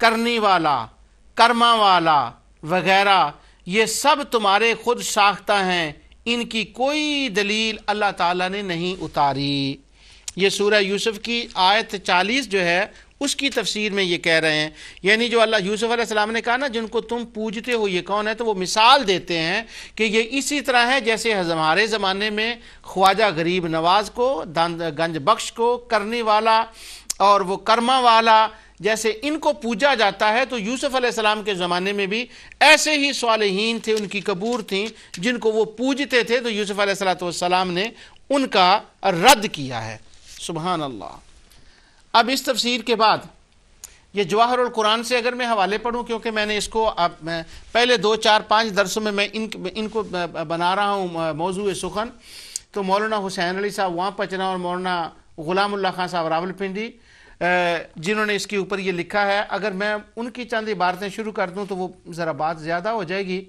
کرنے والا، کرما والا وغیرہ یہ سب تمہارے خود ساختہ ہیں، ان کی کوئی دلیل اللہ تعالیٰ نے نہیں اتاری۔ یہ سورہ یوسف کی آیت 40 جو ہے اس کی تفسیر میں یہ کہہ رہے ہیں، یعنی جو اللہ یوسف علیہ السلام نے کہا نا جن کو تم پوجتے ہو یہ کون ہے، تو وہ مثال دیتے ہیں کہ یہ اسی طرح ہے جیسے ہمارے زمانے میں خواجہ غریب نواز کو، گنج بخش کو، کرنے والا اور وہ کرما والا، جیسے ان کو پوجا جاتا ہے، تو یوسف علیہ السلام کے زمانے میں بھی ایسے ہی صالحین تھے، ان کی قبور تھیں جن کو وہ پوجتے تھے، تو یوسف علیہ السلام نے ان کا رد کیا ہے۔ سبحان اللہ۔ اب اس تفسیر کے بعد یہ جواہر القرآن سے اگر میں حوالے پڑھوں، کیونکہ میں نے اس کو پہلے 2 4 5 درسوں میں ان کو بنا رہا ہوں موضوع سخن، تو مولانا حسین علی صاحب وہاں پچنا اور مولانا غلام اللہ خان صاحب راولپنڈی جنہوں نے اس کے اوپر یہ لکھا ہے، اگر میں ان کی چند عبارتیں شروع کر دوں تو وہ ذرا بات زیادہ ہو جائے گی،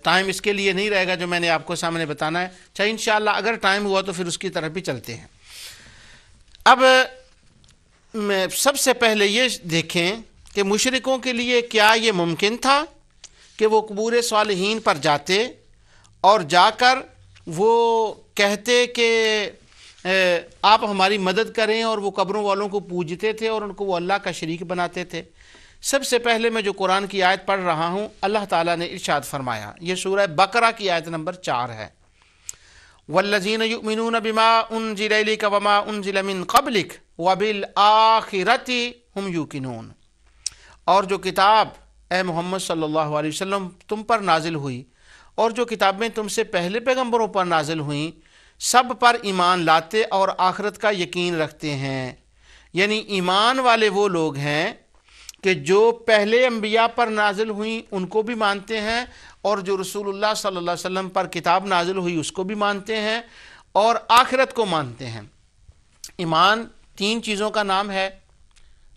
ٹائم اس کے لیے نہیں رہے گا جو میں نے آپ کو سامنے بتانا ہے، چاہے انشاءاللہ اگر ٹائم ہوا تو پھر اس کی طرف بھی چلتے ہیں۔ اب سب سے پہلے یہ دیکھیں کہ مشرکوں کے لیے کیا یہ ممکن تھا کہ وہ قبور صالحین پر جاتے اور جا کر وہ کہتے کہ آپ ہماری مدد کریں، اور وہ قبروں والوں کو پوجتے تھے اور ان کو وہ اللہ کا شریک بناتے تھے۔ سب سے پہلے میں جو قرآن کی آیت پڑھ رہا ہوں، اللہ تعالیٰ نے ارشاد فرمایا، یہ سورہ بقرہ کی آیت نمبر 4 ہے، والذین یؤمنون بما انزل الیک وما انزل من قبلک وبالآخرۃ ہم یوقنون، اور جو کتاب اے محمد صلی اللہ علیہ وسلم تم پر نازل ہوئی اور جو کتابیں تم سے پہلے پیغمبروں پر نازل ہوئیں، سب پر ایمان لاتے اور آخرت کا یقین رکھتے ہیں۔ یعنی ایمان والے وہ لوگ ہیں کہ جو پہلے انبیاء پر نازل ہوئیں ان کو بھی مانتے ہیں، اور جو رسول اللہ صلی اللہ علیہ وسلم پر کتاب نازل ہوئی اس کو بھی مانتے ہیں، اور آخرت کو مانتے ہیں۔ ایمان 3 چیزوں کا نام ہے،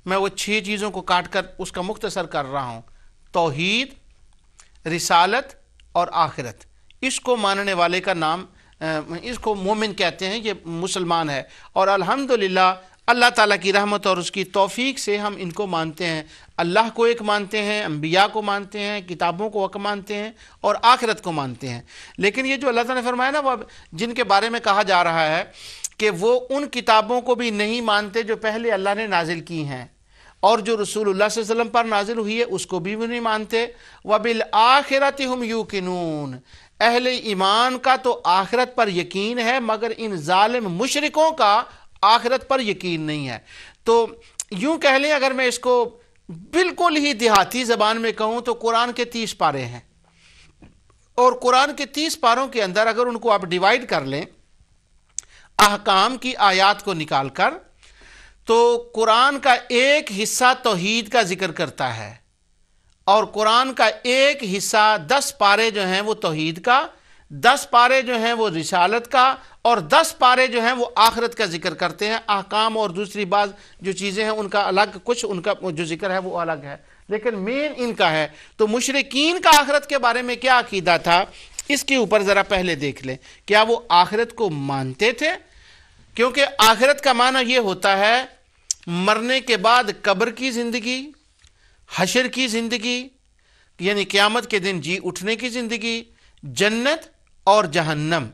میں وہ 6 چیزوں کو کاٹ کر اس کا مختصر کر رہا ہوں: توحید، رسالت اور آخرت۔ اس کو ماننے والے کا نام، اس کو مومن کہتے ہیں، یہ مسلمان ہے، اور الحمدللہ اللہ تعالیٰ کی رحمت اور اس کی توفیق سے ہم ان کو مانتے ہیں، اللہ کو ایک مانتے ہیں، انبیاء کو مانتے ہیں، کتابوں کو ایک مانتے ہیں، اور آخرت کو مانتے ہیں۔ لیکن یہ جو اللہ تعالیٰ نے فرمایا نا، وہ جن کے بارے میں کہا جا رہا ہے کہ وہ ان کتابوں کو بھی نہیں مانتے جو پہلے اللہ نے نازل کی ہیں، اور جو رسول اللہ صلی اللہ علیہ وسلم پر نازل ہوئی ہے اس کو بھی وہ نہیں مانتے۔ وَبِالْآخِرَةِ هُمْ يُوقِنُونَ، اہل ایمان کا تو آخرت پر یقین ہے، مگر ان ظالم مشرکوں کا آخرت پر یقین نہیں ہے۔ تو یوں کہہ لیں، اگر میں اس کو بالکل ہی دیہاتی زبان میں کہوں تو قرآن کے 30 پارے ہیں، اور قرآن کے 30 پاروں کے اندر اگر ان کو آپ ڈیوائیڈ کر لیں احکام کی آیات کو نکال کر، تو قرآن کا ایک حصہ توحید کا ذکر کرتا ہے، اور قرآن کا ایک حصہ 10 پارے جو ہیں وہ توحید کا، 10 پارے جو ہیں وہ رسالت کا، اور 10 پارے جو ہیں وہ آخرت کا ذکر کرتے ہیں۔ احکام اور دوسری بعض جو چیزیں ہیں ان کا الگ، کچھ ان کا جو ذکر ہے وہ الگ ہے، لیکن مین ان کا ہے۔ تو مشرکین کا آخرت کے بارے میں کیا عقیدہ تھا، اس کے اوپر ذرا پہلے دیکھ لیں۔ کیا وہ آخرت کو مانتے تھے؟ کیونکہ آخرت کا معنی یہ ہوتا ہے مرنے کے بعد قبر کی زندگی، حشر کی زندگی، یعنی قیامت کے دن جی اٹھنے کی زندگی، جنت اور جہنم،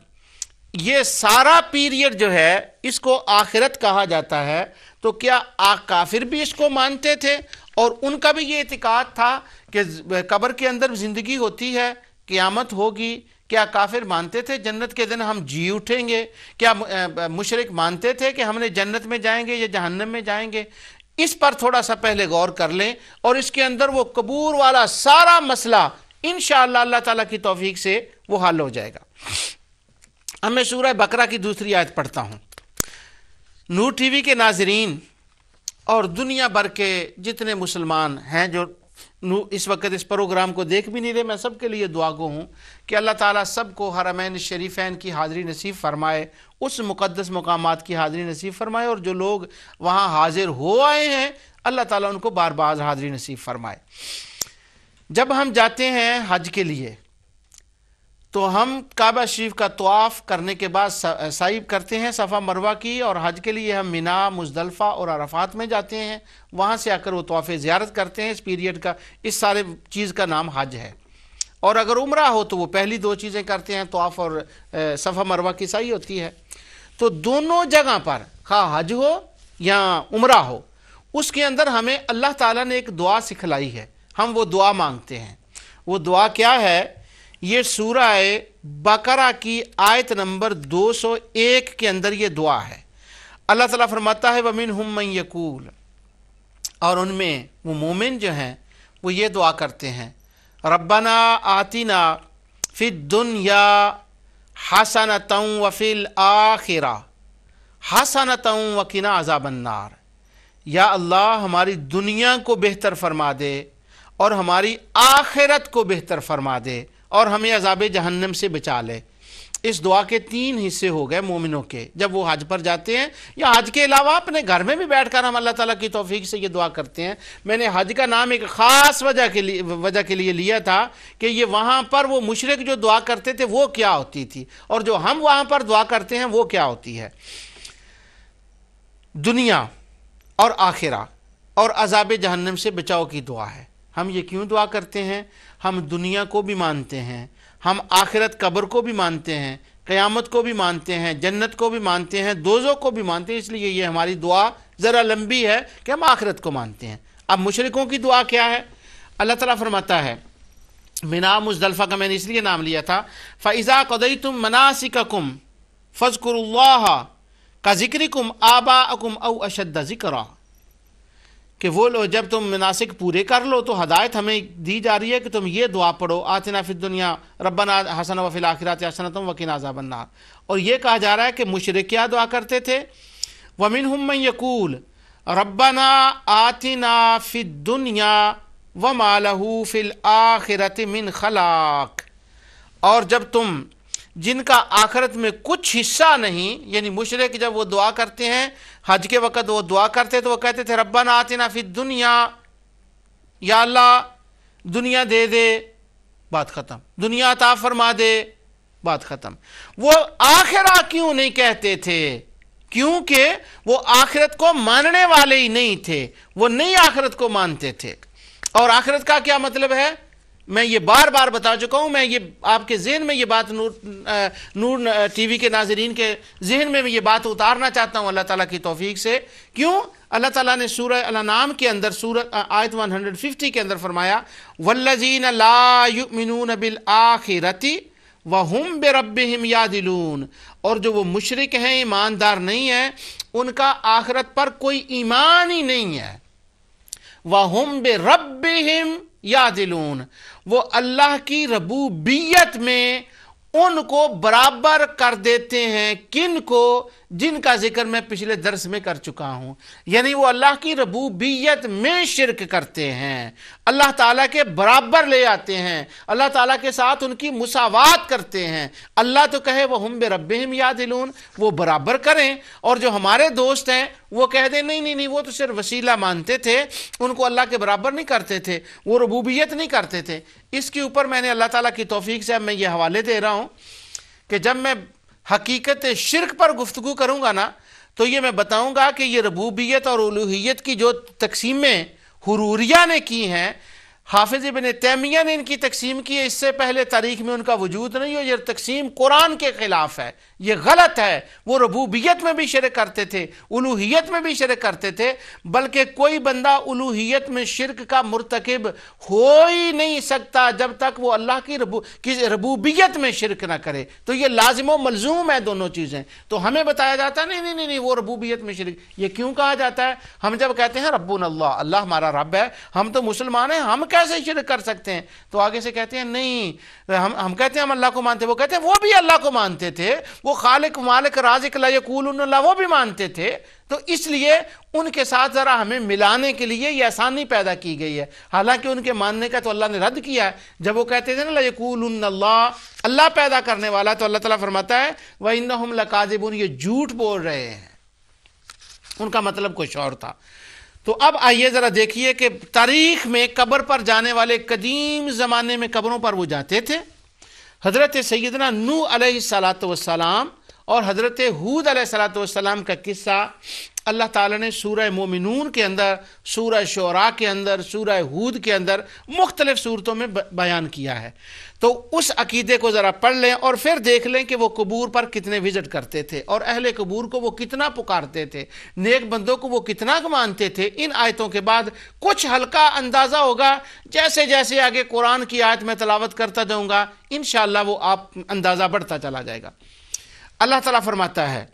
یہ سارا پیریڈ جو ہے اس کو آخرت کہا جاتا ہے۔ تو کیا کافر بھی اس کو مانتے تھے، اور ان کا بھی یہ اعتقاد تھا کہ قبر کے اندر زندگی ہوتی ہے، قیامت ہوگی؟ کیا کافر مانتے تھے جنت کے دن ہم جی اٹھیں گے؟ کیا مشرک مانتے تھے کہ ہم نے جنت میں جائیں گے یا جہنم میں جائیں گے؟ اس پر تھوڑا سا پہلے غور کر لیں، اور اس کے اندر وہ قبور والا سارا مسئلہ انشاءاللہ اللہ تعالیٰ کی توفیق سے وہ حل ہو جائے گا۔ اب میں سورہ بقرہ کی دوسری آیت پڑھتا ہوں۔ نور ٹی وی کے ناظرین اور دنیا بھر کے جتنے مسلمان ہیں جو اس وقت اس پروگرام کو دیکھ بھی نہیں رہے، میں سب کے لیے دعا گو ہوں کہ اللہ تعالیٰ سب کو حرمین شریفین کی حاضری نصیب فرمائے، اس مقدس مقامات کی حاضری نصیب فرمائے، اور جو لوگ وہاں حاضر ہو آئے ہیں اللہ تعالیٰ ان کو بار بار حاضری نصیب فرمائے۔ جب ہم جاتے ہیں حج کے لیے تو ہم کعبہ شریف کا طواف کرنے کے بعد سعی کرتے ہیں صفا مروہ کی، اور حج کے لیے ہم مینا، مزدلفہ اور عرفات میں جاتے ہیں، وہاں سے آ کر وہ طواف زیارت کرتے ہیں۔ اس پیریڈ کا، اس سارے چیز کا نام حج ہے۔ اور اگر عمرہ ہو تو وہ پہلی دو چیزیں کرتے ہیں، طواف اور صفا مروہ کی سعی ہوتی ہے۔ تو دونوں جگہ پر خواہ حج ہو یا عمرہ ہو، اس کے اندر ہمیں اللہ تعالیٰ نے ایک دعا سکھلائی ہے، ہم وہ دعا مانگتے ہیں۔ وہ دعا کیا ہے؟ یہ سورہ بقرہ کی آیت نمبر 201 کے اندر یہ دعا ہے۔ اللہ تعالیٰ فرماتا ہے وَمِنْهُمْ مَنْ يَقُولُ، اور ان میں وہ مومن جو ہیں وہ یہ دعا کرتے ہیں ربنا آتنا فی الدنیا حسنۃ وفی الآخرہ حسنۃ وقنا عذاب النار، یا اللہ ہماری دنیا کو بہتر فرما دے اور ہماری آخرت کو بہتر فرما دے اور ہمیں عذاب جہنم سے بچا لے۔ اس دعا کے 3 حصے ہو گئے مومنوں کے جب وہ حج پر جاتے ہیں، یا حج کے علاوہ اپنے گھر میں بھی بیٹھ کر ہم اللہ تعالیٰ کی توفیق سے یہ دعا کرتے ہیں۔ میں نے حج کا نام ایک خاص وجہ کے لیے لیا تھا کہ یہ وہاں پر وہ مشرک جو دعا کرتے تھے وہ کیا ہوتی تھی، اور جو ہم وہاں پر دعا کرتے ہیں وہ کیا ہوتی ہے۔ دنیا اور آخرہ اور عذاب جہنم سے بچاؤ کی دعا ہے۔ ہم یہ کیوں دعا کرتے ہیں؟ ہم دنیا کو بھی مانتے ہیں، ہم آخرت قبر کو بھی مانتے ہیں، قیامت کو بھی مانتے ہیں، جنت کو بھی مانتے ہیں، دوزخ کو بھی مانتے ہیں، اس لیے یہ ہماری دعا ذرا لمبی ہے کہ ہم آخرت کو مانتے ہیں۔ اب مشرکوں کی دعا کیا ہے؟ اللہ تعالیٰ فرماتا ہے، مینا مزدلفہ کا میں نے اس لیے نام لیا تھا، فَإِذَا قَضَيْتُم مَنَاسِكَكُمْ فَاذْكُرُوا اللَّهَ كَذِكْرِكُمْ آبَاءَكُمْ أَوْ أَشَدَّ ذِكْرًا، کہ وہ لوگ جب تم مناسک پورے کر لو تو ہدایت ہمیں دی جا رہی ہے کہ تم یہ دعا پڑھو آتنا فی الدنیا ربنا حسنۃ وفی الآخرۃ حسنۃ وقنا عذاب النار۔ اور یہ کہا جا رہا ہے کہ مشرک کیا دعا کرتے تھے؟ وَمِنْهُمْ مَنْ يَقُولُ رَبَّنَا آتِنَا فِي الدُّنْيَا وَمَا لَهُ فِي الْآخِرَةِ مِنْ خَلَاقٍ، اور جب تم جن کا آخرت میں کچھ حصہ نہیں، یعنی مشرک جب وہ دعا کرتے ہیں حج کے وقت وہ دعا کرتے تو وہ کہتے تھے ربنا آتنا فی الدنیا، یا اللہ دنیا دے دے، بات ختم، دنیا عطا فرما دے، بات ختم۔ وہ آخرہ کیوں نہیں کہتے تھے؟ کیونکہ وہ آخرت کو ماننے والے ہی نہیں تھے، وہ نہیں آخرت کو مانتے تھے۔ اور آخرت کا کیا مطلب ہے؟ میں یہ بار بار بتا چکا ہوں، میں یہ آپ کے ذہن میں یہ بات نور ٹی وی کے ناظرین کے ذہن میں یہ بات اتارنا چاہتا ہوں اللہ تعالیٰ کی توفیق سے۔ کیوں؟ اللہ تعالیٰ نے سورہ الانعام کے اندر آیت 150 کے اندر فرمایا وَالَّذِينَ لَا يُؤْمِنُونَ بِالْآخِرَةِ وَهُمْ بِرَبِّهِمْ يَعْدِلُونَ، اور جو وہ مشرک ہیں، ایماندار نہیں ہیں، ان کا آخرت پر کوئی ایمان ہی نہیں ہے۔ وَهُمْ بِرَبِّهِمْ یعدلون، وہ اللہ کی ربوبیت میں ان کو برابر کر دیتے ہیں۔ کن کو؟ جن کا ذکر میں پچھلے درس میں کر چکا ہوں، یعنی وہ اللہ کی ربوبیت میں شرک کرتے ہیں، اللہ تعالیٰ کے برابر لے آتے ہیں، اللہ تعالیٰ کے ساتھ ان کی مساوات کرتے ہیں۔ اللہ تو کہے وَهُمْ بِرَبِّهِمْ یعدلون، وہ برابر کریں، اور جو ہمارے دوست ہیں وہ کہہ دیں نہیں نہیں نہیں، وہ تو صرف وسیلہ مانتے تھے، ان کو اللہ کے برابر نہیں کرتے تھے، وہ ربوبیت نہیں کرتے تھے۔ اس کے اوپر میں نے اللہ تعالیٰ کی توفیق سے اب میں یہ حوالے دے رہا ہوں کہ جب میں حقیقت شرک پر گفتگو کروں گا نا تو یہ میں بتاؤں گا کہ یہ ربوبیت اور الوہیت کی جو تقسیمیں حروریہ نے کی ہیں، حافظ ابن تیمیہ نے ان کی تقسیم کی ہے، اس سے پہلے تاریخ میں ان کا وجود نہیں ہو۔ یہ تقسیم قرآن کے خلاف ہے، یہ غلط ہے۔ وہ ربوبیت میں بھی شرک کرتے تھے، الوہیت میں بھی شرک کرتے تھے، بلکہ کوئی بندہ الوہیت میں شرک کا مرتکب ہو ہی نہیں سکتا جب تک وہ اللہ کی ربوبیت میں شرک نہ کرے۔ تو یہ لازم و ملزوم ہے دونوں چیزیں۔ تو ہمیں بتایا جاتا ہے نہیں نہیں نہیں نہیں وہ ربوبیت میں شرک۔ یہ کیوں کہا جاتا ہے؟ ہم جب کہتے ہیں ربنا اللہ، اللہ ہمارا رب ہے، ہم تو مسلمان ہیں، ہم کیسے شرک کر سکتے ہیں؟ تو آگے سے کہتے ہیں نہیں، ہم کہتے ہیں ہم اللہ کو مانتے ہیں، وہ کہتے ہیں وہ بھی اللہ کو مانتے تھے، وہ خالق مالک رازق لا یقولون اللہ وہ بھی مانتے تھے۔ تو اس لیے ان کے ساتھ ذرا ہمیں ملانے کے لیے یہ آسانی پیدا کی گئی ہے، حالانکہ ان کے ماننے کا تو اللہ نے رد کیا ہے۔ جب وہ کہتے تھے نا لا یقولون اللہ، اللہ پیدا کرنے والا، تو اللہ تعالیٰ فرماتا ہے وَإِنَّهُمْ لَكَاذِبُونَ، یہ جھوٹ بول رہے ہیں، ان کا مطلب کچھ اور تھا۔ تو اب آئیے ذرا دیکھیے کہ تاریخ میں قبر پر جانے والے قدیم زمانے میں قبروں پر وہ جاتے تھے۔ حضرت سیدنا نوح علیہ الصلوۃ والسلام اور حضرت ہود علیہ الصلوۃ والسلام کا قصہ اللہ تعالیٰ نے سورہ مومنون کے اندر، سورہ شعراء کے اندر، سورہ ہود کے اندر مختلف صورتوں میں بیان کیا ہے۔ تو اس عقیدے کو ذرا پڑھ لیں اور پھر دیکھ لیں کہ وہ قبور پر کتنے وزٹ کرتے تھے اور اہل قبور کو وہ کتنا پکارتے تھے، نیک بندوں کو وہ کتنا مانتے تھے۔ ان آیتوں کے بعد کچھ ہلکا اندازہ ہوگا، جیسے جیسے آگے قرآن کی آیت میں تلاوت کرتا جاؤں گا انشاءاللہ وہ آپ اندازہ بڑھتا چلا جائے گا۔ اللہ تعالیٰ فرماتا ہے،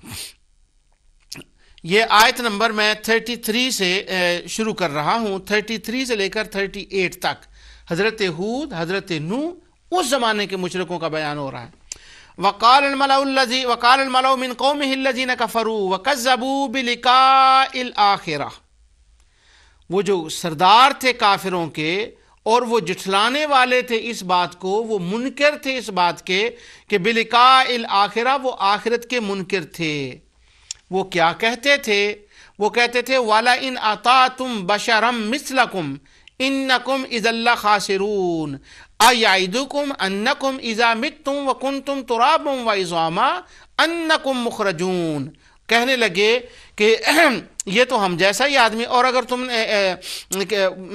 یہ آیت نمبر میں 33 سے شروع کر رہا ہوں، 33 سے لے کر 38 تک حضرت ہود، حضرت نوح، اس زمانے کے مشرکوں کا بیان ہو رہا ہے۔ وقال الملأ من قومه الذين كفروا وكذبوا بلقاء الآخرة، وہ جو سردار تھے کافروں کے اور وہ جھٹلانے والے تھے اس بات کو، وہ منکر تھے اس بات کے کہ بلقاء الآخرہ، وہ آخرت کے منکر تھے۔ وہ کیا کہتے تھے؟ وہ کہتے تھے وَلَئِنْ أَطَعْتُمْ بَشَرًا مِثْلَكُمْ إِنَّكُمْ إِذًا لَخَاسِرُونَ أَيَعِدُكُمْ أَنَّكُمْ إِذَا مِتْتُمْ وَكُنْتُمْ تُرَابًا وَعِظَامًا أَنَّكُمْ مُخْرَجُونَ، کہنے لگے کہ یہ تو ہم جیسا ہی آدمی، اور اگر تم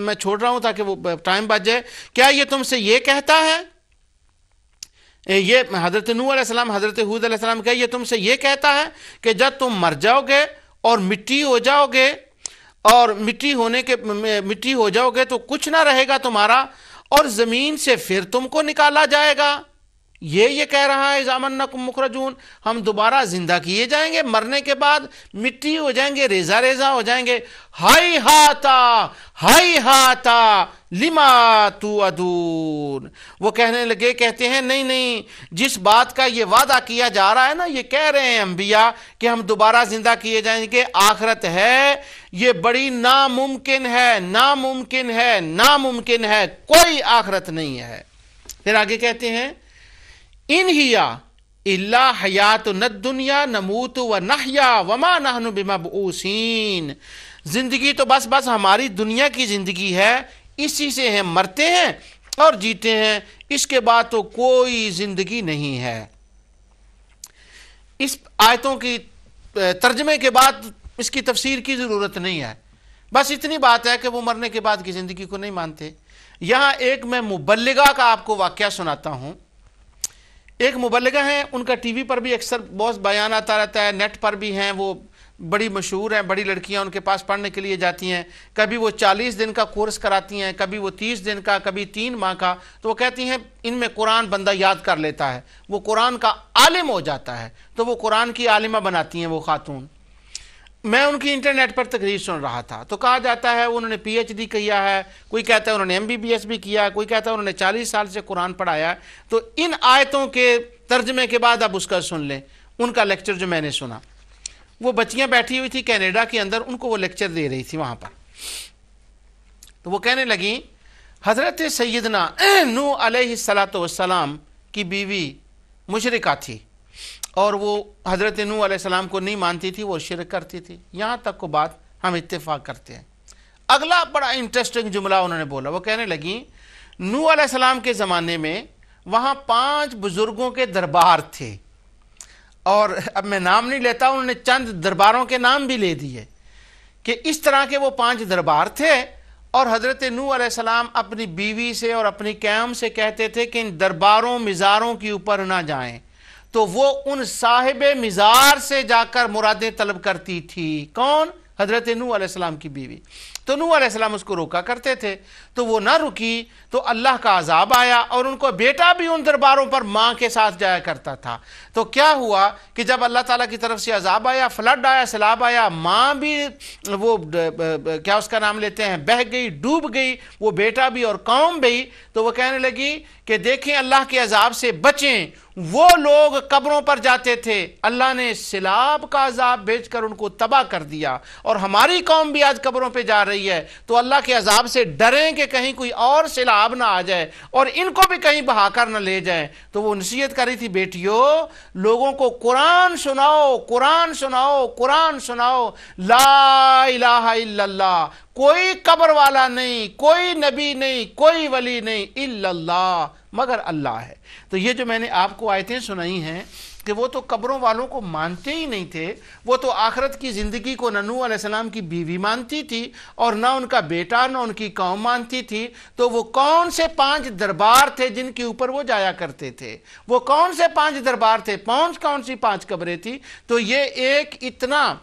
میں چھوڑ رہا ہوں تاکہ وہ ٹائم بچ جائے، کیا یہ تم سے یہ کہتا ہے، یہ حضرت نوح علیہ السلام، حضرت ہود علیہ السلام، کیا یہ تم سے یہ کہتا ہے کہ جب تم مر جاؤ گے اور مٹی ہو جاؤ گے، اور مٹی ہو جاؤ گے تو کچھ نہ رہے گا تمہارا، اور زمین سے پھر تم کو نکالا جائے گا؟ یہ کہہ رہا ہے اذا انکم مخرجون، ہم دوبارہ زندہ کیے جائیں گے، مرنے کے بعد مٹی ہو جائیں گے، ریزہ ریزہ ہو جائیں گے۔ ہائی ہاتا لما توعدون، وہ کہنے لگے، کہتے ہیں نہیں، جس بات کا یہ وعدہ کیا جا رہا ہے نا، یہ کہہ رہے ہیں انبیاء کہ ہم دوبارہ زندہ کیے جائیں گے، آخرت ہے، یہ بڑی ناممکن ہے، کوئی آخرت نہیں ہے۔ پھر آگے کہتے ہیں ان ہی الا حیاتنا الدنیا نموت ونحیا وما نحن بمبعوثین، زندگی تو بس ہماری دنیا کی زندگی ہے، اسی سے ہم مرتے ہیں اور جیتے ہیں، اس کے بعد تو کوئی زندگی نہیں ہے۔ اس آیتوں کی ترجمے کے بعد اس کی تفسیر کی ضرورت نہیں ہے، بس اتنی بات ہے کہ وہ مرنے کے بعد کی زندگی کو نہیں مانتے۔ یہاں ایک میں مبلغہ کا آپ کو واقعہ سناتا ہوں۔ ایک مبلغہ ہیں، ان کا ٹی وی پر بھی اکثر بہت بیان آتا رہتا ہے، نیٹ پر بھی ہیں، وہ بڑی مشہور ہیں، بڑی لڑکیاں ان کے پاس پڑھنے کے لیے جاتی ہیں، کبھی وہ 40 دن کا کورس کراتی ہیں، کبھی وہ 30 دن کا، کبھی 3 ماہ کا، تو وہ کہتی ہیں ان میں قرآن بندہ یاد کر لیتا ہے، وہ قرآن کا عالم ہو جاتا ہے، تو وہ قرآن کی عالمہ بناتی ہیں وہ خاتون۔ میں ان کی انٹرنیٹ پر تقریر سن رہا تھا، تو کہا جاتا ہے انہوں نے PhD کیا ہے، کوئی کہتا ہے انہوں نے MBBS بھی کیا، کوئی کہتا ہے انہوں نے 40 سال سے قرآن پڑھایا ہے۔ تو ان آیتوں کے ترجمے کے بعد اب اس کا سن لیں، ان کا لیکچر جو میں نے سنا۔ وہ بچیاں بیٹھی ہوئی تھی کینیڈا کے اندر، ان کو وہ لیکچر دے رہی تھی وہاں پر، تو وہ کہنے لگیں حضرت سیدنا نوح علیہ السلام کی بیوی مشرکہ تھی، اور وہ حضرت نوح علیہ السلام کو نہیں مانتی تھی، وہ شرک کرتی تھی، یہاں تک کو بات ہم اتفاق کرتے ہیں۔ اگلا بڑا انٹرسٹنگ جملہ انہوں نے بولا، وہ کہنے لگیں نوح علیہ السلام کے زمانے میں وہاں 5 بزرگوں کے دربار تھے، اور اب میں نام نہیں لیتا، انہوں نے چند درباروں کے نام بھی لے دیے کہ اس طرح کے وہ 5 دربار تھے، اور حضرت نوح علیہ السلام اپنی بیوی سے اور اپنی قوم سے کہتے تھے کہ ان درباروں مزاروں کے اوپر نہ جائیں، تو وہ ان صاحب مزار سے جا کر مرادیں طلب کرتی تھی۔ کون؟ حضرت نوح علیہ السلام کی بیوی۔ تو نوح علیہ السلام اس کو روکا کرتے تھے، تو وہ نہ رکی تو اللہ کا عذاب آیا، اور ان کو بیٹا بھی ان درباروں پر ماں کے ساتھ جایا کرتا تھا۔ تو کیا ہوا کہ جب اللہ تعالیٰ کی طرف سے عذاب آیا، فلڈ آیا، سیلاب آیا، ماں بھی وہ کیا اس کا نام لیتے ہیں بہہ گئی، ڈوب گئی، وہ بیٹا بھی اور قوم بھی۔ تو وہ کہنے لگی کہ دیکھیں اللہ کے عذاب سے بچیں، وہ لوگ قبروں پر جاتے تھے، اللہ نے سیلاب کا عذاب بھیج کر ان کو تباہ کر دیا، اور ہماری قوم بھی آج قبروں پہ جا رہی ہے، تو اللہ کے عذاب سے ڈریں کہ کہیں کوئی اور سیلاب نہ آ جائے اور ان کو بھی کہیں بہا کر نہ لے جائیں۔ تو وہ نصیحت کر رہی تھی، بیٹیو لوگوں کو قرآن سناؤ، قرآن سناؤ، قرآن سناؤ، لا الہ الا اللہ، کوئی قبر والا نہیں، کوئی نبی نہیں، کوئی ولی نہیں، الا اللہ، مگر اللہ ہے۔ تو یہ جو میں نے آپ کو آیتیں سنائی ہیں کہ وہ تو قبروں والوں کو مانتے ہی نہیں تھے، وہ تو آخرت کی زندگی کو نہ نوح علیہ السلام کی بیوی مانتی تھی اور نہ ان کا بیٹا نہ ان کی قوم مانتی تھی، تو وہ کون سے 5 دربار تھے جن کے اوپر وہ جایا کرتے تھے؟ وہ کون سے 5 دربار تھے؟ کون سی 5 قبریں تھی؟ تو یہ ایک اتنا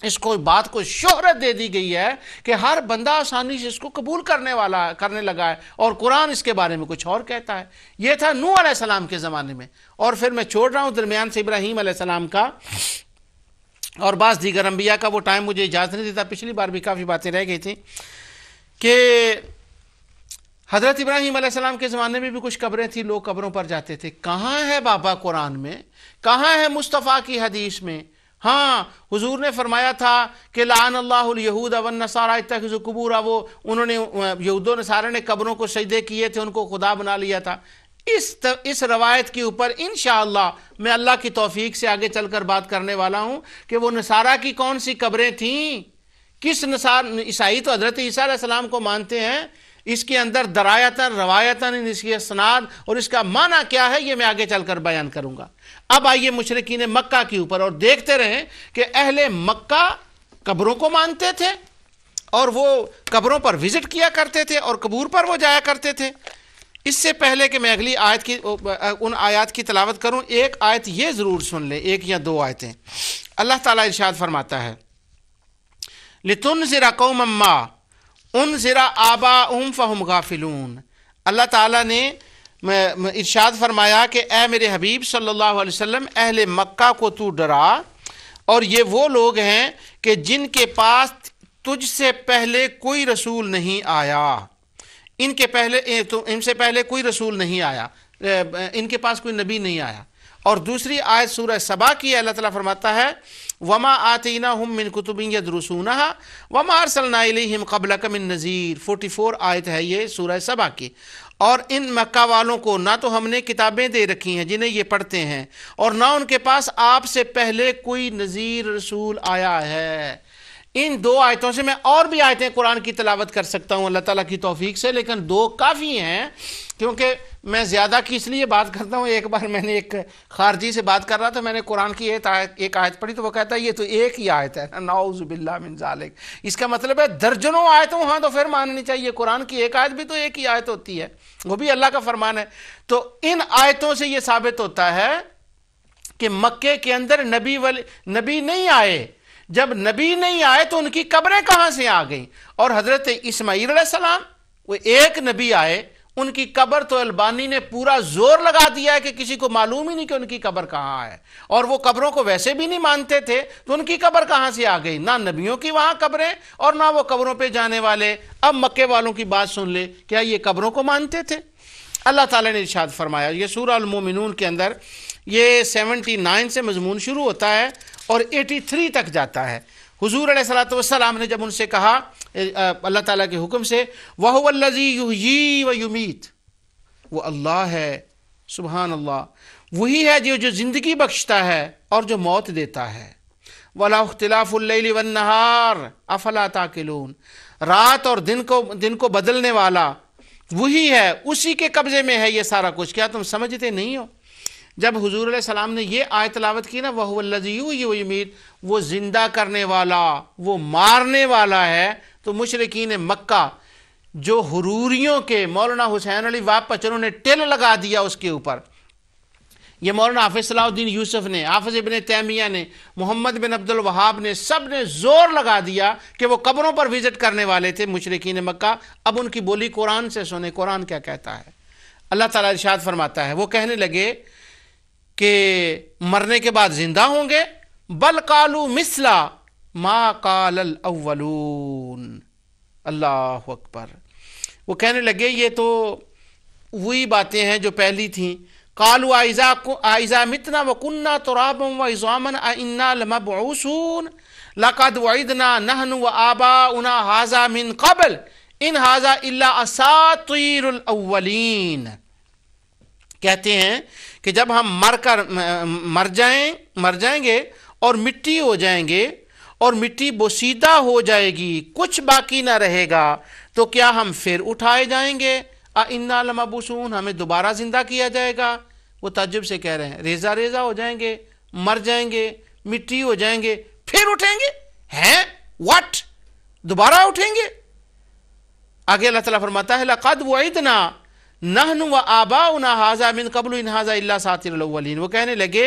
اس کو بات کو شہرت دے دی گئی ہے کہ ہر بندہ آسانی سے اس کو قبول کرنے لگا ہے، اور قرآن اس کے بارے میں کچھ اور کہتا ہے۔ یہ تھا نوح علیہ السلام کے زمانے میں، اور پھر میں چھوڑ رہا ہوں درمیان سے ابراہیم علیہ السلام کا اور بعض دیگر انبیاء کا، وہ ٹائم مجھے اجازت نہیں دیتا، پچھلی بار بھی کافی باتیں رہ گئی تھیں کہ حضرت ابراہیم علیہ السلام کے زمانے میں بھی کچھ قبریں تھیں، لوگ قبروں پر جاتے تھے۔ کہاں ہے بابا قرآن میں؟ کہاں ہے مصطفیٰ کی حدیث میں؟ ہاں، حضور نے فرمایا تھا کہ لعن اللہ الیہود والنصارى اتخذوا قبور، انہوں نے یہود و نصارہ نے قبروں کو سجدے کیے تھے، ان کو خدا بنا لیا تھا۔ اس روایت کے اوپر انشاءاللہ میں اللہ کی توفیق سے آگے چل کر بات کرنے والا ہوں کہ وہ نصارہ کی کون سی قبریں تھیں، کس عیسائی تو حضرت عیسیٰ علیہ السلام کو مانتے ہیں، اس کے اندر درایتاً روایتاً اس کی اسناد اور اس کا معنی کیا ہے، یہ میں آگے چل کر بیان کروں گا۔ اب آئیے مشرکین مکہ کے اوپر، اور دیکھتے رہیں کہ اہل مکہ قبروں کو مانتے تھے اور وہ قبروں پر وزٹ کیا کرتے تھے اور قبور پر وہ جایا کرتے تھے۔ اس سے پہلے کہ میں اگلی آیت کی ان آیات کی تلاوت کروں، ایک آیت یہ ضرور سن لیں، 1 یا 2 آیتیں۔ اللہ تعالیٰ ارشاد فرماتا ہے لِتُنذِرَ قَوْمًا مَّا انذر آباؤہم فہم غافلون۔ اللہ تعالیٰ نے ارشاد فرمایا کہ اے میرے حبیب صلی اللہ علیہ وسلم، اہل مکہ کو تو ڈرا، اور یہ وہ لوگ ہیں کہ جن کے پاس تجھ سے پہلے کوئی رسول نہیں آیا، ان سے پہلے کوئی رسول نہیں آیا، ان کے پاس کوئی نبی نہیں آیا۔ اور دوسری آیت سورہ سبا کی ہے، اللہ تعالیٰ فرماتا ہے وَمَا آتَيْنَاهُم مِّن كُتُبٍ يَدْرُسُونَهَا وَمَا أَرْسَلْنَا إِلَيْهِمْ قَبْلَكَ مِن نَذِيرٍ، 44 آیت ہے یہ سورہ سبا کی۔ اور ان مکہ والوں کو نہ تو ہم نے کتابیں دے رکھی ہیں جنہیں یہ پڑھتے ہیں، اور نہ ان کے پاس آپ سے پہلے کوئی نذیر رسول آیا ہے۔ ان 2 آیتوں سے میں اور بھی آیتیں قرآن کی تلاوت کر سکتا ہوں اللہ تعالیٰ کی توفیق سے، لیکن 2 کافی ہیں، کیونکہ میں زیادہ کی اس لیے بات کرتا ہوں۔ ایک بار میں نے ایک خارجی سے بات کر رہا تھا، میں نے قرآن کی ایک آیت پڑھی تو وہ کہتا ہے یہ تو ایک ہی آیت ہے، نعوذ باللہ من ذالک۔ اس کا مطلب ہے درجنوں آیتوں، ہاں تو پھر ماننی چاہیے، قرآن کی ایک آیت بھی تو ایک ہی آیت ہوتی ہے، وہ بھی اللہ کا فرمان ہے۔ تو ان آیتوں سے یہ ثابت ہوتا ہے کہ مکے کے اندر نبی نہیں آئے۔ جب نبی نہیں آئے تو ان کی قبریں کہاں سے آ گئیں؟ اور حضرت اسماعیل علیہ السلام، وہ ایک نبی آئے، ان کی قبر تو البانی نے پورا زور لگا دیا ہے کہ کسی کو معلوم ہی نہیں کہ ان کی قبر کہاں ہے، اور وہ قبروں کو ویسے بھی نہیں مانتے تھے، تو ان کی قبر کہاں سے آ گئی؟ نہ نبیوں کی وہاں قبریں اور نہ وہ قبروں پہ جانے والے۔ اب مکے والوں کی بات سن لے، کیا یہ قبروں کو مانتے تھے؟ اللہ تعالیٰ نے ارشاد فرمایا، یہ سورہ المومنون کے اندر یہ 79 سے مضمون شروع ہوتا ہے اور 83 تک جاتا ہے۔ حضور علیہ الصلوۃ والسلام نے جب ان سے کہا اللہ تعالیٰ کے حکم سے، وَهُوَ الَّذِي يُحْيِي وَيُمِيتُ، وہ اللہ ہے، سبحان اللہ، وہی ہے جو زندگی بخشتا ہے اور جو موت دیتا ہے۔ وَلَهُ اخْتِلَافُ اللَّيْلِ وَالنَّهَارِ أَفَلَا تَعْقِلُونَ، رات اور دن کو بدلنے والا وہی ہے، اسی کے قبضے میں ہے یہ سارا کچھ، کیا تم سمجھتے نہیں ہو؟ جب حضور علیہ السلام نے یہ آیت تلاوت کی نا، وَهُوَ الَّذِي يُحْيِي وَيُمِيتُ، وہ زندہ کرنے والا، وہ مارنے والا ہے، تو مشرکین مکہ جو حروریوں کے مولانا حسین علی واپچ انہوں نے ٹل لگا دیا اس کے اوپر، یہ مولانا حافظ صلاح الدین یوسف نے، حافظ ابن تیمیہ نے، محمد بن عبد الوہاب نے، سب نے زور لگا دیا کہ وہ قبروں پر وزٹ کرنے والے تھے مشرکین مکہ۔ اب ان کی بولی قرآن سے سنیں، قرآن کیا کہتا ہے۔ اللہ تعالیٰ ارشاد فرماتا ہے، وہ کہنے لگے کہ مرنے کے بعد زندہ ہوں گے، بل قالوا مثل ما قال الاولون، اللہ اکبر، وہ کہنے لگے یہ تو وہی باتیں ہیں جو پہلی تھیں۔ قالوا اذا متنا وكنا ترابا وعظاما انا لمبعوثون لقد وعدنا نحن وآباؤنا هذا من قبل ان هذا الا اساطیر الاولین۔ کہتے ہیں کہ جب ہم مر جائیں گے اور مٹی ہو جائیں گے اور مٹی بوسیدہ ہو جائے گی، کچھ باقی نہ رہے گا، تو کیا ہم پھر اٹھائے جائیں گے؟ اِنَّا لَمَبْعُوثُونَ، ہمیں دوبارہ زندہ کیا جائے گا؟ وہ تعجب سے کہہ رہے ہیں ریزہ ریزہ ہو جائیں گے، مر جائیں گے، مٹی ہو جائیں گے، پھر اٹھیں گے؟ ہیں واٹ؟ دوبارہ اٹھیں گے؟ آگے اللہ تعالیٰ فرماتا ہے لَقَدْ وُعِدْنَا نَحْنُ وَآبَاؤُنَا هَٰذَا مِن قَبْلُ إِنْ هَٰذَا إِلَّا أَسَاطِيرُ الْأَوَّلِينَ۔ وہ کہنے لگے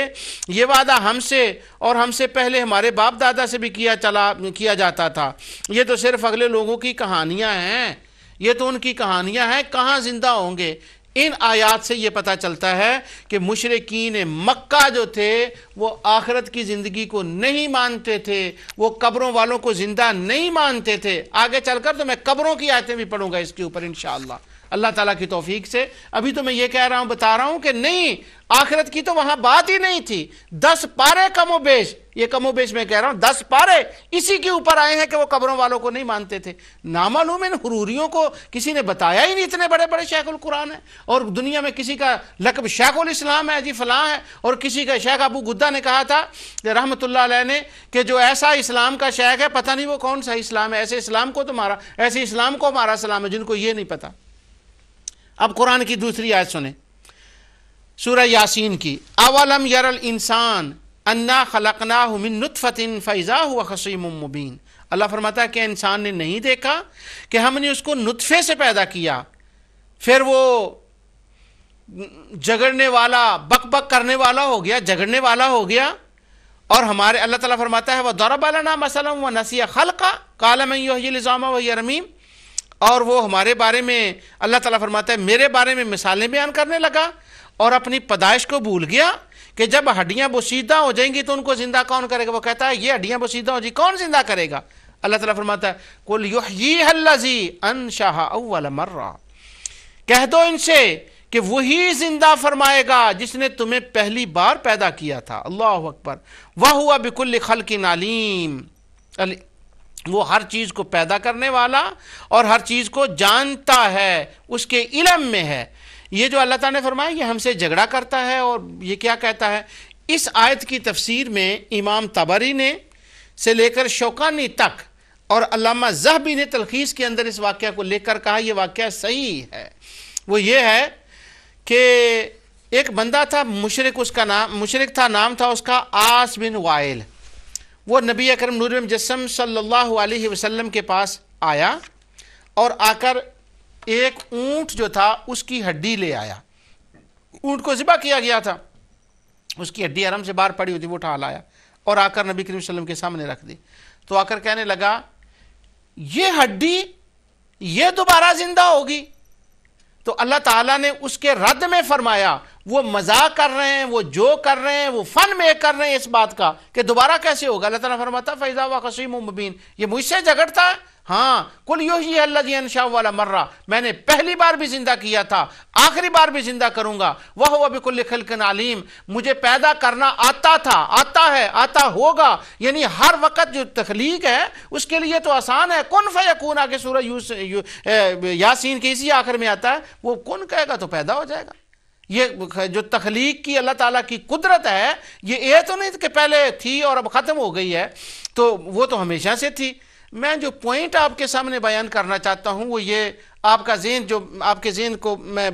یہ وعدہ ہم سے اور ہم سے پہلے ہمارے باپ دادا سے بھی کیا جاتا تھا، یہ تو صرف اگلے لوگوں کی کہانیاں ہیں، یہ تو ان کی کہانیاں ہیں، کہاں زندہ ہوں گے؟ ان آیات سے یہ پتہ چلتا ہے کہ مشرکین مکہ جو تھے وہ آخرت کی زندگی کو نہیں مانتے تھے، وہ قبروں والوں کو زندہ نہیں مانتے تھے۔ آگے چل کر تو میں قبروں کی آیتیں بھی پڑھوں گا اس کے اوپر انشاءاللہ اللہ تعالیٰ کی توفیق سے۔ ابھی تو میں یہ کہہ رہا ہوں، بتا رہا ہوں کہ نہیں، آخرت کی تو وہاں بات ہی نہیں تھی۔ 10 پارے کم و بیش، یہ کم و بیش میں کہہ رہا ہوں، 10 پارے اسی کے اوپر آئے ہیں کہ وہ قبروں والوں کو نہیں مانتے تھے۔ نامعلوم ان حروریوں کو کسی نے بتایا ہی نہیں، اتنے بڑے بڑے شیخ القرآن ہیں، اور دنیا میں کسی کا لقب شیخ الاسلام ہے، جی فلاں ہے، اور کسی کا شیخ ابو گدہ نے کہا تھا رحمۃ اللہ علیہ نے کہ جو ایسا اسلام کا شیخ ہے پتہ نہیں وہ کون سا اسلام ہے، ایسے اسلام کو ہمارا سلام ہے، جن کو یہ نہیں پتہ۔ اب قرآن کی دوسری آیت سنیں، سورہ یاسین کی۔ اولم یر الانسان انا خلقناہ من نطفۃ فاذا هو خصیم مبین۔ اللہ فرماتا ہے کہ انسان نے نہیں دیکھا کہ ہم نے اس کو نطفے سے پیدا کیا، پھر وہ جگڑنے والا، بک بک کرنے والا ہو گیا، جگڑنے والا ہو گیا، اور ہمارے اللہ تعالیٰ فرماتا ہے وَضَرَبَ لَنَا مَثَلًا وَنَسِيَ خَلْقَهُ قَالَ مَن يُحْيِي الْعِظَامَ وَهِيَ رَمِيمٌ۔ اور وہ ہمارے بارے میں اللہ تعالیٰ فرماتا ہے میرے بارے میں مثالیں بیان کرنے لگا اور اپنی پیدائش کو بھول گیا کہ جب ہڈیاں بوسیدہ ہو جائیں گی تو ان کو زندہ کون کرے گا؟ وہ کہتا ہے یہ ہڈیاں بوسیدہ ہو جائیں کون زندہ کرے گا؟ اللہ تعالیٰ فرماتا ہے قُلْ يُحْيِيهَا الَّذِي أَنشَأَهَا أَوَّلَ مَرَّةٍ، کہہ دو ان سے کہ وہی زندہ فرمائے گا جس نے تمہیں پہلی بار پیدا کیا تھا۔ اللہ اکبر۔ وَهُوَ بِكُلِّ خَلْقٍ عَلِيمٌ، وہ ہر چیز کو پیدا کرنے والا اور ہر چیز کو جانتا ہے، اس کے علم میں ہے۔ یہ جو اللہ تعالیٰ نے فرمایا یہ ہم سے جھگڑا کرتا ہے اور یہ کیا کہتا ہے؟ اس آیت کی تفسیر میں امام طبری نے سے لے کر شوکانی تک اور علامہ ذہبی نے تلخیص کے اندر اس واقعہ کو لے کر کہا یہ واقعہ صحیح ہے۔ وہ یہ ہے کہ ایک بندہ تھا مشرک تھا، نام تھا اس کا عاص بن وائل۔ وہ نبی اکرم نور مجسم صلی اللہ علیہ وسلم کے پاس آیا اور آ کر ایک اونٹ جو تھا اس کی ہڈی لے آیا۔ اونٹ کو ذبح کیا گیا تھا، اس کی ہڈی حرم سے باہر پڑی ہوئی تھی، وہ اٹھا لایا اور آ کر نبی کریم صلی اللہ علیہ وسلم کے سامنے رکھ دی۔ تو آ کر کہنے لگا یہ ہڈی یہ دوبارہ زندہ ہوگی؟ تو اللہ تعالیٰ نے اس کے رد میں فرمایا وہ مذاق کر رہے ہیں، وہ جو کر رہے ہیں، وہ فن میں کر رہے ہیں اس بات کا کہ دوبارہ کیسے ہوگا۔ اللہ تعالیٰ فرماتا فَإِذَا هُوَ خَصِيمٌ مُّبِينٌ، یہ مجھ سے جھگڑتا ہے؟ ہاں، قُلْ يُحْيِيهَا الَّذِي أَنشَأَهُ أَوَّلَ مَرَّةٍ، میں نے پہلی بار بھی زندہ کیا تھا، آخری بار بھی زندہ کروں گا۔ وَهُوَ بِكُلِّ خَلْقٍ عَلِيمٌ، مجھے پیدا کرنا آتا تھا، آتا ہے، آتا ہوگا، یعنی ہر وقت جو تخلیق ہے اس کے لیے تو آسان ہے۔ کن فیکون، آگے سورہ یاسین کے اسی آخر میں آتا ہے، وہ کن کہے گا تو پیدا ہو جائے گا۔ یہ جو تخلیق کی اللہ تعالیٰ کی قدرت ہے یہ تو نہیں کہ پہلے تھی اور اب ختم ہو گئی ہے، تو وہ تو ہمیشہ سے تھی۔ میں جو پوائنٹ آپ کے سامنے بیان کرنا چاہتا ہوں وہ یہ آپ کا ذہن، جو آپ کے ذہن کو میں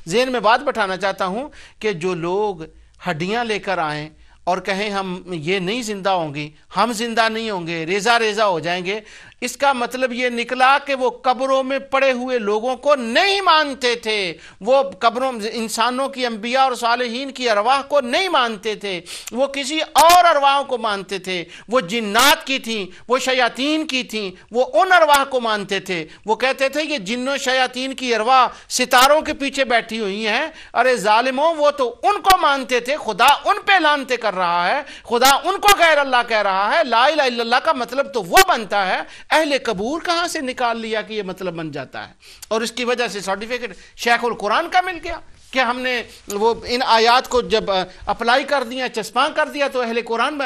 ذہن میں بات بٹھانا چاہتا ہوں کہ جو لوگ ہڈیاں لے کر آئیں اور کہیں ہم یہ نہیں زندہ ہوں گی، ہم زندہ نہیں ہوں گے، ریزہ ریزہ ہو جائیں گے، اس کا مطلب یہ نکلا کہ وہ قبروں میں پڑے ہوئے لوگوں کو نہیں مانتے تھے، وہ قبروں انسانوں کی، انبیاء اور صالحین کی ارواح کو نہیں مانتے تھے، وہ کسی اور ارواحوں کو مانتے تھے، وہ جنات کی تھیں، وہ شیاطین کی تھیں، وہ ان ارواح کو مانتے تھے۔ وہ کہتے تھے یہ جنوں شیاطین کی ارواح ستاروں کے پیچھے بیٹھی ہوئی ہیں، ارے ظالموں وہ تو ان کو مانتے تھے، خدا ان پہ لعنتیں کر رہا ہے، خدا ان کو غیر اللہ کہہ رہا ہے، لا الہ الا اللہ کا مطلب تو وہ بنتا ہے، اہل قبور کہاں سے نکال لیا کہ یہ مطلب بن جاتا ہے؟ اور اس کی وجہ سے سرٹیفکیٹ شیخ القرآن کا مل گیا کہ ہم نے وہ ان آیات کو جب اپلائی کر دیا، چسپاں کر دیا تو اہل قرآن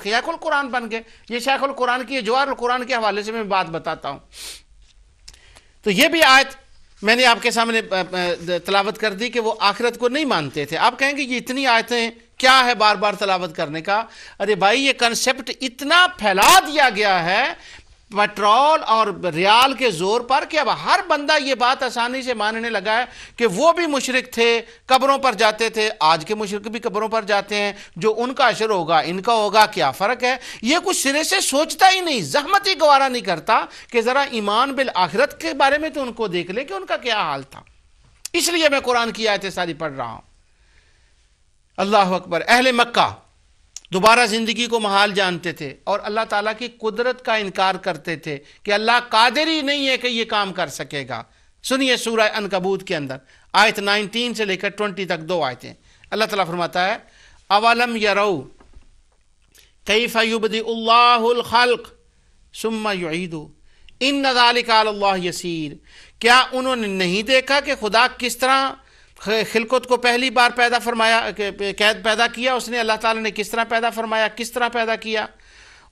شیخ القرآن بن گئے۔ یہ شیخ القرآن کی جواہر القرآن کے حوالے سے میں بات بتاتا ہوں۔ تو یہ بھی آیت میں نے آپ کے سامنے تلاوت کر دی کہ وہ آخرت کو نہیں مانتے تھے۔ آپ کہیں گے یہ اتنی آیتیں کیا ہے بار بار تلاوت کرنے کا؟ ارے بھائی یہ کنسپٹ اتنا پھیلا دیا گیا ہے پیٹرول اور ریال کے زور پر کہ اب ہر بندہ یہ بات آسانی سے ماننے لگا ہے کہ وہ بھی مشرک تھے، قبروں پر جاتے تھے، آج کے مشرک بھی قبروں پر جاتے ہیں، جو ان کا اشر ہوگا ان کا ہوگا، کیا فرق ہے؟ یہ کچھ سرے سے سوچتا ہی نہیں، زحمت ہی گوارا نہیں کرتا کہ ذرا ایمان بالآخرت کے بارے میں تو ان کو دیکھ لے کہ ان کا کیا حال تھا۔ اس لیے میں قرآن کی آیتیں ساری پڑھ رہا ہوں۔ اللہ اکبر۔ اہل مکہ دوبارہ زندگی کو محال جانتے تھے اور اللہ تعالیٰ کی قدرت کا انکار کرتے تھے کہ اللہ قادر ہی نہیں ہے کہ یہ کام کر سکے گا۔ سنیے سورہ عنکبوت کے اندر آیت 19 سے لے کر 20 تک 2 آیتیں۔ اللہ تعالیٰ فرماتا ہے اولم یرو کیف یبدئ اللہ الخلق ثم یعیدہ ان ذلک علی اللہ یسیر۔ کیا انہوں نے نہیں دیکھا کہ خدا کس طرح خلقت کو پہلی بار پیدا کیا؟ اس نے اللہ تعالیٰ نے کس طرح پیدا فرمایا، کس طرح پیدا کیا،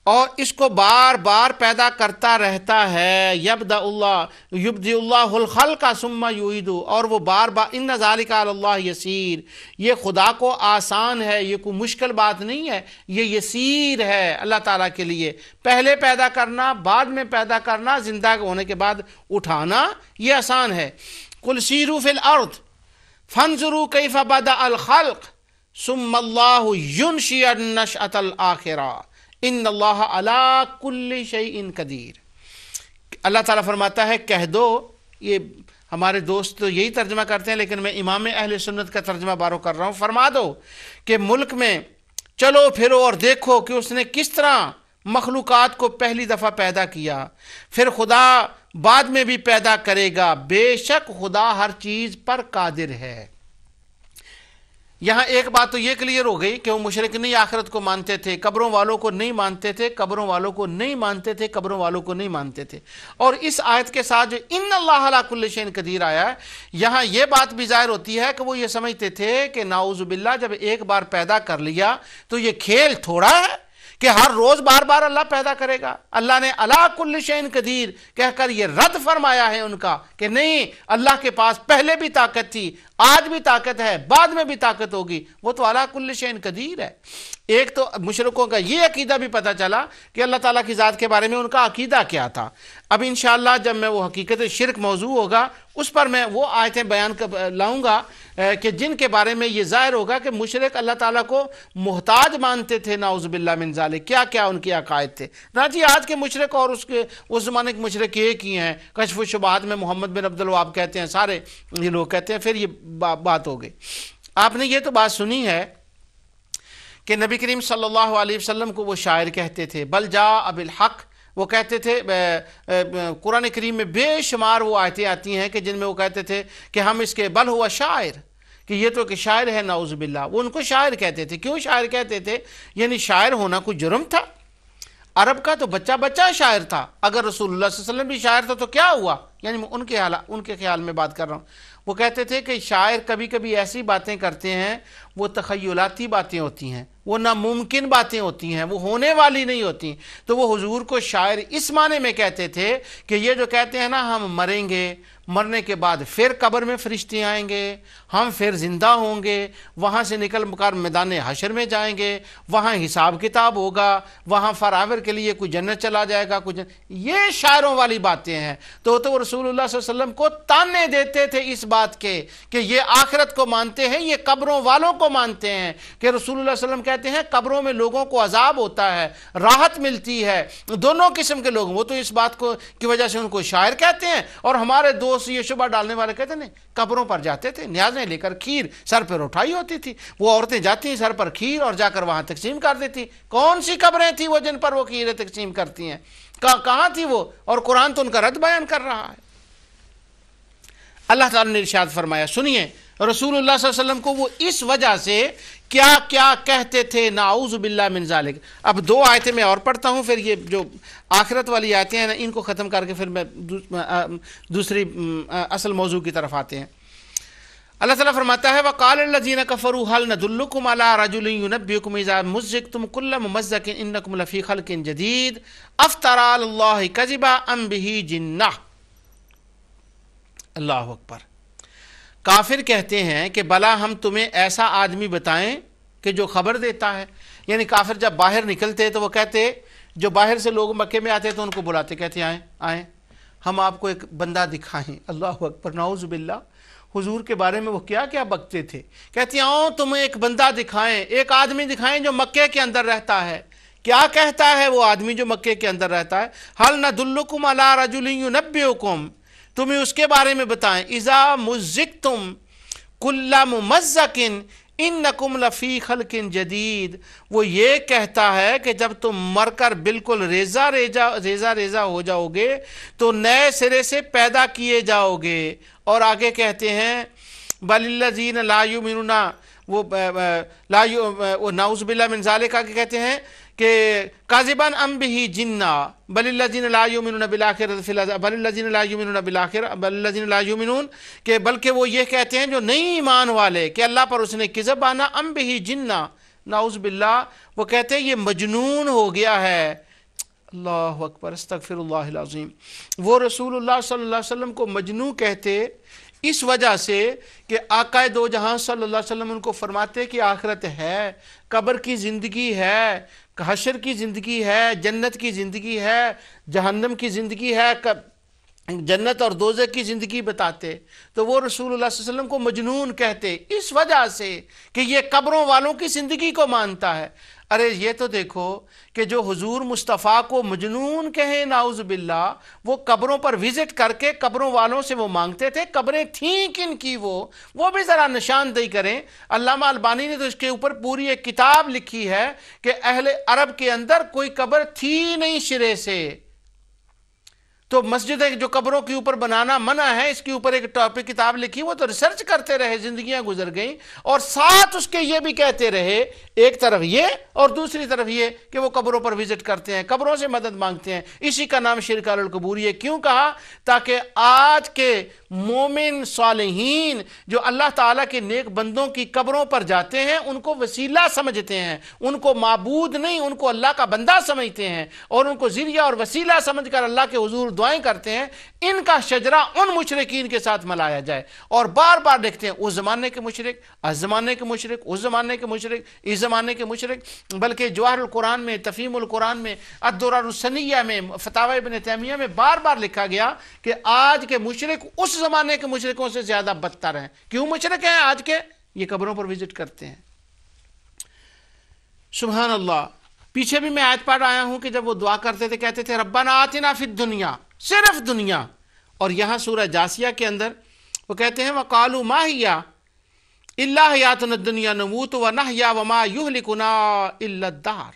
اور اس کو بار بار پیدا کرتا رہتا ہے۔ یبدأ اللہ الخلق ثم یعیدہ، اور وہ بار بار ان ذالک علی اللہ یسیر، یہ خدا کو آسان ہے، یہ کوئی مشکل بات نہیں ہے، یہ یسیر ہے اللہ تعالیٰ کے لیے۔ پہلے پیدا کرنا، بعد میں پیدا کرنا، زندہ ہونے کے بعد اٹھانا، یہ آسان ہے۔ قل سیروا فی الارض فانظروا کیف بدأ الخلق ثم اللہ ینشئ النشأۃ الآخرہ ان اللہ علی کل شیء قدیر۔ اللہ تعالیٰ فرماتا ہے کہہ دو، یہ ہمارے دوست تو یہی ترجمہ کرتے ہیں لیکن میں امام اہل سنت کا ترجمہ بارو کر رہا ہوں، فرما دو کہ ملک میں چلو پھرو اور دیکھو کہ اس نے کس طرح مخلوقات کو پہلی دفعہ پیدا کیا، پھر خدا بعد میں بھی پیدا کرے گا، بے شک خدا ہر چیز پر قادر ہے۔ یہاں ایک بات تو یہ کلیئر ہو گئی کہ وہ مشرک نہیں آخرت کو مانتے تھے، قبروں والوں کو نہیں مانتے تھے، قبروں والوں کو نہیں مانتے تھے، قبروں والوں کو نہیں مانتے تھے۔ اور اس آیت کے ساتھ جو ان اللہ علی کل شیء قدیر آیا ہے، یہاں یہ بات بھی ظاہر ہوتی ہے کہ وہ یہ سمجھتے تھے کہ نعوذ باللہ جب ایک بار پیدا کر لیا تو یہ کھیل تھوڑا ہے کہ ہر روز بار بار اللہ پیدا کرے گا۔ اللہ نے علی کل شیء قدیر کہہ کر یہ رد فرمایا ہے ان کا کہ نہیں، اللہ کے پاس پہلے بھی طاقت تھی، آج بھی طاقت ہے، بعد میں بھی طاقت ہوگی، وہ تو علی کل شیء قدیر ہے۔ ایک تو مشرکوں کا یہ عقیدہ بھی پتہ چلا کہ اللہ تعالیٰ کی ذات کے بارے میں ان کا عقیدہ کیا تھا۔ اب انشاءاللہ جب میں وہ حقیقت شرک موضوع ہوگا اس پر میں وہ آیتیں بیان لاؤں گا کہ جن کے بارے میں یہ ظاہر ہوگا کہ مشرک اللہ تعالیٰ کو محتاج مانتے تھے، نعوذ باللہ من ذالک، کیا کیا ان کے عقائد تھے۔ نہ جی آج کے مشرک اور اس زمانے کے مشرک ایک ہی ہیں، کشف الشبہات میں محمد بن عبد الوہاب کہتے ہیں، سارے یہ لوگ کہتے ہیں، پھر یہ بات ہو گئی۔ آپ نے یہ تو بات سنی ہے کہ نبی کریم صلی اللہ علیہ وسلم کو وہ شاعر کہتے تھے، بل جاء بالحق، وہ کہتے تھے قرآن کریم میں بے شمار وہ آیتیں آتی ہیں کہ جن میں وہ کہتے تھے کہ ہم اس کے بل ہوا شاعر، کہ یہ تو کہ شاعر ہے نعوذ باللہ۔ وہ ان کو شاعر کہتے تھے۔ کیوں شاعر کہتے تھے؟ یعنی شاعر ہونا کوئی جرم تھا؟ عرب کا تو بچہ بچہ شاعر تھا، اگر رسول اللہ صلی اللہ علیہ وسلم بھی شاعر تھا تو کیا ہوا؟ یعنی ان کے خیال میں بات کر رہا ہوں۔ وہ کہتے تھے کہ شاعر کبھی کبھی ایسی باتیں کرتے ہیں، وہ تخیلاتی باتیں ہوتی ہیں، وہ ناممکن باتیں ہوتی ہیں، وہ ہونے والی نہیں ہوتی۔ تو وہ حضور کو شاعر اس معنی میں کہتے تھے کہ یہ جو کہتے ہیں نا ہم مریں گے، مرنے کے بعد پھر قبر میں فرشتے آئیں گے، ہم پھر زندہ ہوں گے، وہاں سے نکل کر میدان حشر میں جائیں گے، وہاں حساب کتاب ہوگا، وہاں فراور کے لیے کوئی جنت چلا جائے گا، یہ شاعروں والی باتیں ہیں۔ تو رسول اللہ صلی اللہ علیہ وسلم کو تانے دیتے تھے اس بات کے کہ یہ آخرت کو مانتے ہیں، یہ قبروں والوں کو مانتے ہیں، کہ رسول اللہ صلی اللہ علیہ وسلم کہتے ہیں قبروں میں لوگوں کو عذاب ہوتا ہے، راحت ملتی ہے، دونوں قسم کے لوگ۔ وہ تو اس بات کی وجہ سے ان کو شاعر کہتے ہیں، اور ہمارے دوست یہ شبہ ڈالنے والے کہتے ہیں قبروں پر جاتے تھے، نیازیں لے کر کھیر سر پر اٹھائی ہوتی تھی، وہ عورتیں جاتی ہیں سر پر کھیر اور جا کر وہاں تقسیم کر دیتی۔ کون سی قبریں تھیں وہ جن پر وہ کھیریں تقسیم کرتی ہیں؟ کہاں تھی وہ؟ اور قرآن تو ان کا رد بیان کر رہا ہے۔ اللہ تعالیٰ نے ارشاد فرمایا، سنیے رسول اللہ صلی اللہ علیہ وسلم کو وہ اس وجہ سے کیا کیا کہتے تھے، نعوذ باللہ من ذالک۔ اب 2 آیتیں میں اور پڑھتا ہوں، پھر یہ جو آخرت والی آیتیں ہیں ان کو ختم کر کے پھر میں دوسری اصل موضوع کی طرف آتے ہیں۔ اللہ تعالیٰ فرماتا ہے وَقَالَ الَّذِينَ كَفَرُوا هَلْ نَدُلُّكُمْ عَلَىٰ رَجُلٍ يُنَبِّئُكُمْ إِذَا مُزِّقْتُمْ كُلَّ مُمَزَّقٍ إِنَّكُمْ لَفِي خَلْقٍ جَدِيدٍ أَفْتَرَىٰ عَلَى اللَّهِ كَذِبًا أَمْ بِهِ جِنَّةٌ۔ اللہ اکبر۔ کافر کہتے ہیں کہ بلا ہم تمہیں ایسا آدمی بتائیں کہ جو خبر دیتا ہے. یعنی کافر جب باہر نکلتے تو وہ کہتے, جو باہر سے لوگ مکے میں آتے تو ان کو بلاتے, کہتے آئیں آئیں ہم آپ کو ایک بندہ دکھائیں. اللہ اکبر, نعوذ باللہ. حضور کے بارے میں وہ کیا کیا بکتے تھے. کہتے ہیں آؤ تمہیں ایک بندہ دکھائیں, ایک آدمی دکھائیں جو مکے کے اندر رہتا ہے. کیا کہتا ہے وہ آدمی جو مکے کے اندر رہتا ہے؟ حل ندلکم علی رجل ینبئکم, تمہیں اس کے بارے میں بتائیں. اذا مزقتم کل ممزق انکم لفی خلق جدید, وہ یہ کہتا ہے کہ جب تم مر کر بالکل ریزہ ریزہ ہو جاؤ گے تو نئے سرے سے پیدا کیے جاؤ گے. اور آگے کہتے ہیں بل الذین لا یؤمنون, وہ نعوذ باللہ من ذالک کے کہتے ہیں کہ کاذبان ام بہ جنہ بل الذین لا یؤمنون بالآخرۃ بل الذین لا یؤمنون بالآخرۃ بل الذین لا یؤمنون, کہ بلکہ وہ یہ کہتے ہیں جو نہیں ایمان والے کہ اللہ پر اس نے کذب آنا. ام بہ جنہ, نعوذ باللہ, وہ کہتے ہیں یہ مجنون ہو گیا ہے. اللہ اکبر, استغفر اللہ العظیم. وہ رسول اللہ صلی اللہ علیہ وسلم کو مجنون کہتے اس وجہ سے کہ آقا دو جہاں صلی اللہ علیہ وسلم ان کو فرماتے کہ آخرت ہے, قبر کی زندگی ہے, حشر کی زندگی ہے, جنت کی زندگی ہے, جہنم کی زندگی ہے, جنت اور دوزخ کی زندگی بتاتے. تو وہ رسول اللہ صلی اللہ علیہ وسلم کو مجنون کہتے اس وجہ سے کہ یہ قبروں والوں کی زندگی کو مانتا ہے. ارے یہ تو دیکھو کہ جو حضور مصطفیٰ کو مجنون کہیں نعوذ باللہ, وہ قبروں پر وزٹ کر کے قبروں والوں سے وہ مانگتے تھے قبریں تھیں کن کی, وہ بھی ذرا نشاندہی کریں. علامہ البانی نے تو اس کے اوپر پوری ایک کتاب لکھی ہے کہ اہل عرب کے اندر کوئی قبر تھی نہیں سرے سے. تو مسجد جو قبروں کے اوپر بنانا منع ہے, اس کے اوپر ایک ٹاپک کتاب لکھی, وہ تو ریسرچ کرتے رہے, زندگیاں گزر گئیں, اور ساتھ اس کے یہ بھی کہتے رہے, ایک طرف یہ اور دوسری طرف یہ کہ وہ قبروں پر وزٹ کرتے ہیں, قبروں سے مدد مانگتے ہیں. اسی کا نام شرک القبوری ہے. کیوں کہا؟ تاکہ آج کے مومن صالحین جو اللہ تعالیٰ کے نیک بندوں کی قبروں پر جاتے ہیں ان کو وسیلہ سمجھتے ہیں, ان کو معبود نہیں, ان کو اللہ کا بندہ سمجھتے ہیں, اور ان کو ذریعہ اور وسیلہ سمجھ کر اللہ کے حضور دعائیں کرتے ہیں, ان کا شجرہ ان مشرکین کے ساتھ ملایا جائے. اور بار بار دیکھتے ہیں اس زمانے کے مشرک, اس زمانے کے مشرک, اس زمانے کے مشرک, اس زمانے کے مشرک. بلکہ جواہر القرآن میں, تفہیم القرآن میں, الدرر السنیہ میں, فتاوی ابن تیمیہ میں بار بار لکھا گیا کہ آج کے مشرک اس زمانے کے مشرکوں سے زیادہ بدتر ہیں. کیوں مشرک ہیں آج کے؟ یہ قبروں پر وزٹ کرتے ہیں. سبحان اللہ. پیچھے بھی میں آیت پڑھ آیا ہوں کہ جب وہ دعا کرتے تھے کہتے تھے ربنا آتنا فی الدنیا, صرف دنیا. اور یہاں سورہ جاسیہ کے اندر وہ کہتے ہیں وقالوا ما ہی الا حیاتنا الدنیا نموت ونحیا وما یہلکنا الا الدہر.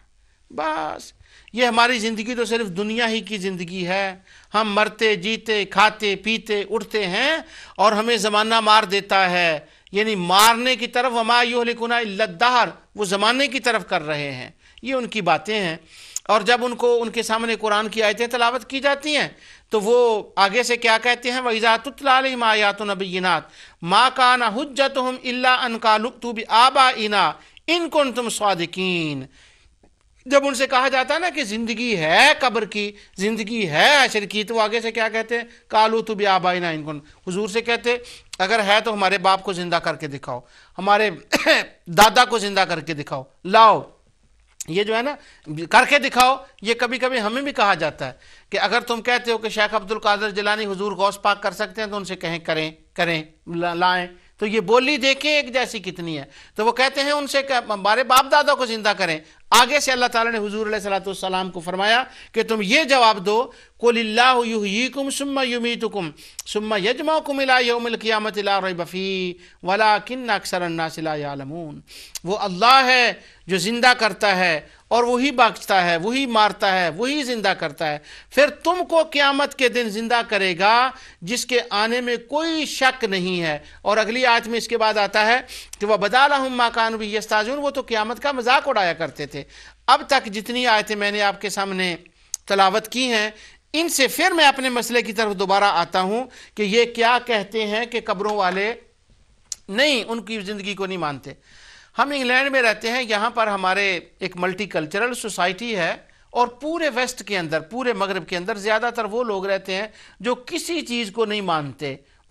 بس یہ ہماری زندگی تو صرف دنیا ہی کی زندگی ہے, ہم مرتے جیتے کھاتے پیتے اٹھتے ہیں اور ہمیں زمانہ مار دیتا ہے. یعنی مارنے کی طرف وما یہلکنا الا الدہر, وہ زمانے کی طرف کر رہے ہیں. یہ ان کی باتیں ہیں. اور جب ان کو ان کے سامنے قرآن کی آیتیں تلاوت کی جاتی ہیں تو وہ آگے سے کیا کہتے ہیں وَإِذَا تُتْلَىٰ عَلَيْهِمْ آيَاتُنَا بَيِّنَاتٍ مَا كَانَ حُجَّتُهُمْ إِلَّا أَن قَالُوا ائْتُوا بِآبَائِنَا إِن كُنتُمْ صَادِقِينَ. جب ان سے کہا جاتا ہے نا کہ زندگی ہے قبر کی, زندگی ہے حشر کی, تو آگے سے کیا کہتے ہیں قَالُوا ائْتُوا بِآبَائِنَا إِن كُنتُمْ. حضور سے کہتے اگر ہے تو ہمارے باپ کو زندہ کر کے دکھاؤ, ہمارے دادا کو زندہ کر کے دکھاؤ, لاؤ. یہ جو ہے نا کر کے دکھاؤ, یہ کبھی کبھی ہمیں بھی کہا جاتا ہے کہ اگر تم کہتے ہو کہ شیخ عبد القادر جیلانی حضور غوث پاک کر سکتے ہیں تو ان سے کہیں کریں لائیں. تو یہ بولی دیکھیں ایک جیسی کتنی ہے. تو وہ کہتے ہیں ان سے کہ ہمارے باپ دادا کو زندہ کریں. آگے سے اللہ تعالیٰ نے حضور علیہ السلام کو فرمایا کہ تم یہ جواب دو قُلِ اللَّهُ يُحْيِيكُمْ ثُمَّ يُمِيتُكُمْ ثُمَّ يَجْمَعُكُمْ إِلَىٰ يَوْمِ الْقِيَامَةِ لَا رَيْبَ فِيهِ وَلَٰكِنَّ أَكْثَرَ النَّاسِ لَا يَعْلَمُونَ. وہ اللہ ہے جو زندہ کرتا ہے اور وہی بخشتا ہے, وہی مارتا ہے, وہی زندہ کرتا ہے. پھر تم کو قیامت کے دن زندہ کرے گا جس کے آنے میں کوئی شک نہیں ہے. اور اگلی آیت میں اس کے بعد آتا ہے کہ وَبَدَا لَهُم مَّا كَانُوا بِهِ يَسْتَهْزِئُونَ. وہ تو قیامت کا مذاق اڑایا کرتے تھے. اب تک جتنی آیتیں میں نے آپ کے سامنے تلاوت کی ہیں ان سے پھر میں اپنے مسئلے کی طرف دوبارہ آتا ہوں کہ یہ کیا کہتے ہیں کہ قبروں والے نہیں, ان کی زندگی کو نہیں مانتے. ہم انگلینڈ میں رہتے ہیں, یہاں پر ہمارے ایک ملٹی کلچرل سوسائٹی ہے, اور پورے ویسٹ کے اندر, پورے مغرب کے اندر زیادہ تر وہ لوگ رہتے ہیں جو کسی چیز کو نہیں مانتے.